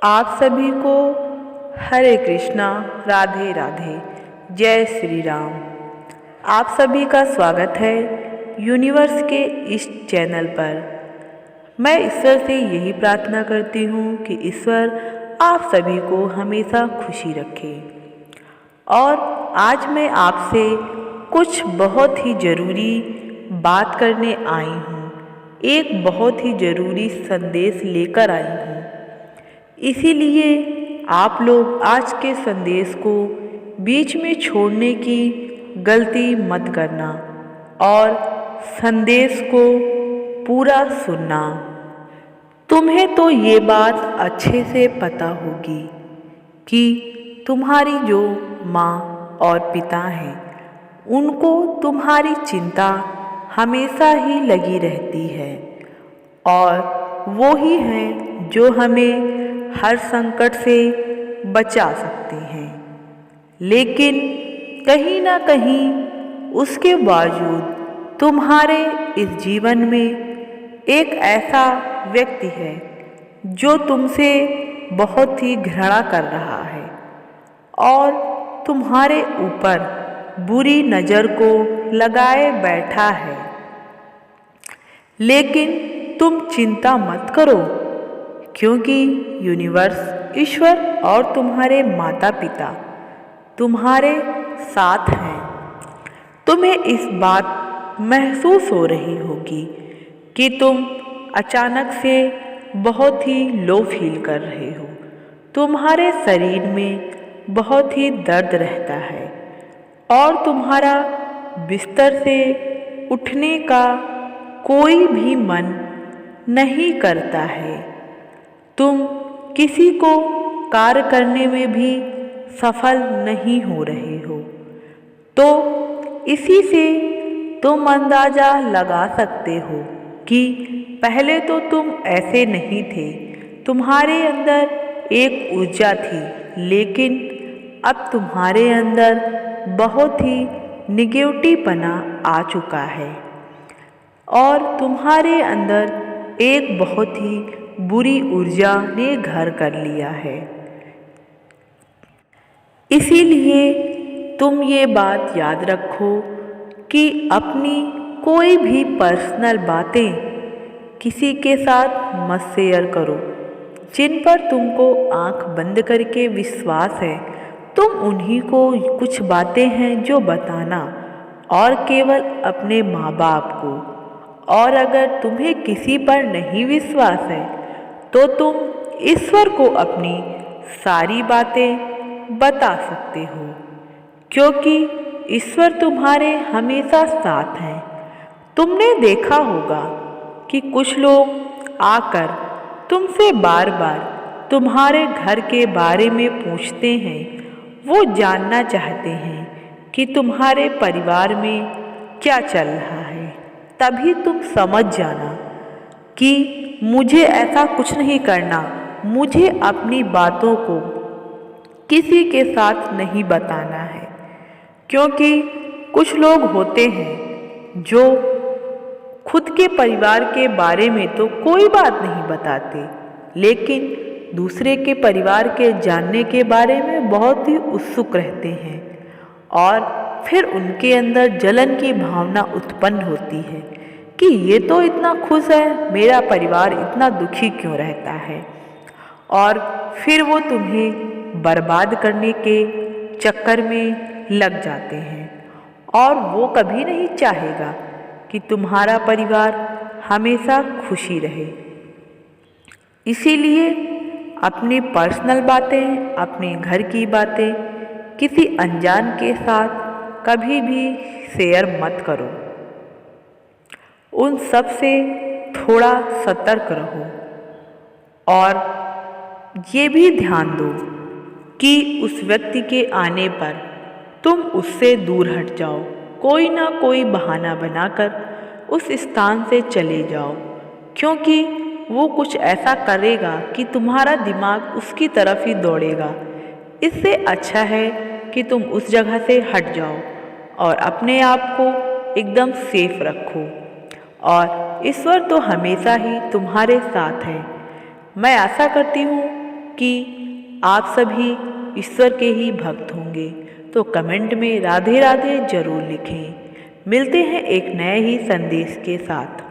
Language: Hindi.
आप सभी को हरे कृष्णा, राधे राधे, जय श्री राम। आप सभी का स्वागत है यूनिवर्स के इस चैनल पर। मैं ईश्वर से यही प्रार्थना करती हूँ कि ईश्वर आप सभी को हमेशा खुशी रखे। और आज मैं आपसे कुछ बहुत ही ज़रूरी बात करने आई हूँ। एक बहुत ही ज़रूरी संदेश लेकर आई हूँ। इसीलिए आप लोग आज के संदेश को बीच में छोड़ने की गलती मत करना और संदेश को पूरा सुनना। तुम्हें तो ये बात अच्छे से पता होगी कि तुम्हारी जो माँ और पिता हैं उनको तुम्हारी चिंता हमेशा ही लगी रहती है और वो ही हैं जो हमें हर संकट से बचा सकते हैं। लेकिन कहीं ना कहीं उसके बावजूद तुम्हारे इस जीवन में एक ऐसा व्यक्ति है जो तुमसे बहुत ही घृणा कर रहा है और तुम्हारे ऊपर बुरी नज़र को लगाए बैठा है। लेकिन तुम चिंता मत करो, क्योंकि यूनिवर्स, ईश्वर और तुम्हारे माता पिता तुम्हारे साथ हैं। तुम्हें इस बात महसूस हो रही होगी कि तुम अचानक से बहुत ही लो फील कर रहे हो। तुम्हारे शरीर में बहुत ही दर्द रहता है और तुम्हारा बिस्तर से उठने का कोई भी मन नहीं करता है। तुम किसी को कार्य करने में भी सफल नहीं हो रहे हो। तो इसी से तुम अंदाज़ा लगा सकते हो कि पहले तो तुम ऐसे नहीं थे। तुम्हारे अंदर एक ऊर्जा थी, लेकिन अब तुम्हारे अंदर बहुत ही निगेटिवपना आ चुका है और तुम्हारे अंदर एक बहुत ही बुरी ऊर्जा ने घर कर लिया है। इसीलिए तुम ये बात याद रखो कि अपनी कोई भी पर्सनल बातें किसी के साथ मत शेयर करो। जिन पर तुमको आंख बंद करके विश्वास है, तुम उन्हीं को कुछ बातें हैं जो बताना, और केवल अपने माँ बाप को। और अगर तुम्हें किसी पर नहीं विश्वास है तो तुम ईश्वर को अपनी सारी बातें बता सकते हो, क्योंकि ईश्वर तुम्हारे हमेशा साथ हैं। तुमने देखा होगा कि कुछ लोग आकर तुमसे बार बार तुम्हारे घर के बारे में पूछते हैं। वो जानना चाहते हैं कि तुम्हारे परिवार में क्या चल रहा है। तभी तुम समझ जाना कि मुझे ऐसा कुछ नहीं करना, मुझे अपनी बातों को किसी के साथ नहीं बताना है। क्योंकि कुछ लोग होते हैं जो खुद के परिवार के बारे में तो कोई बात नहीं बताते, लेकिन दूसरे के परिवार के जानने के बारे में बहुत ही उत्सुक रहते हैं और फिर उनके अंदर जलन की भावना उत्पन्न होती है कि ये तो इतना खुश है, मेरा परिवार इतना दुखी क्यों रहता है। और फिर वो तुम्हें बर्बाद करने के चक्कर में लग जाते हैं और वो कभी नहीं चाहेगा कि तुम्हारा परिवार हमेशा खुशी रहे। इसीलिए अपनी पर्सनल बातें, अपने घर की बातें किसी अनजान के साथ कभी भी शेयर मत करो। उन सब से थोड़ा सतर्क रहो और ये भी ध्यान दो कि उस व्यक्ति के आने पर तुम उससे दूर हट जाओ। कोई ना कोई बहाना बनाकर उस स्थान से चले जाओ, क्योंकि वो कुछ ऐसा करेगा कि तुम्हारा दिमाग उसकी तरफ ही दौड़ेगा। इससे अच्छा है कि तुम उस जगह से हट जाओ और अपने आप को एकदम सेफ रखो। और ईश्वर तो हमेशा ही तुम्हारे साथ है। मैं आशा करती हूँ कि आप सभी ईश्वर के ही भक्त होंगे। तो कमेंट में राधे राधे जरूर लिखें। मिलते हैं एक नए ही संदेश के साथ।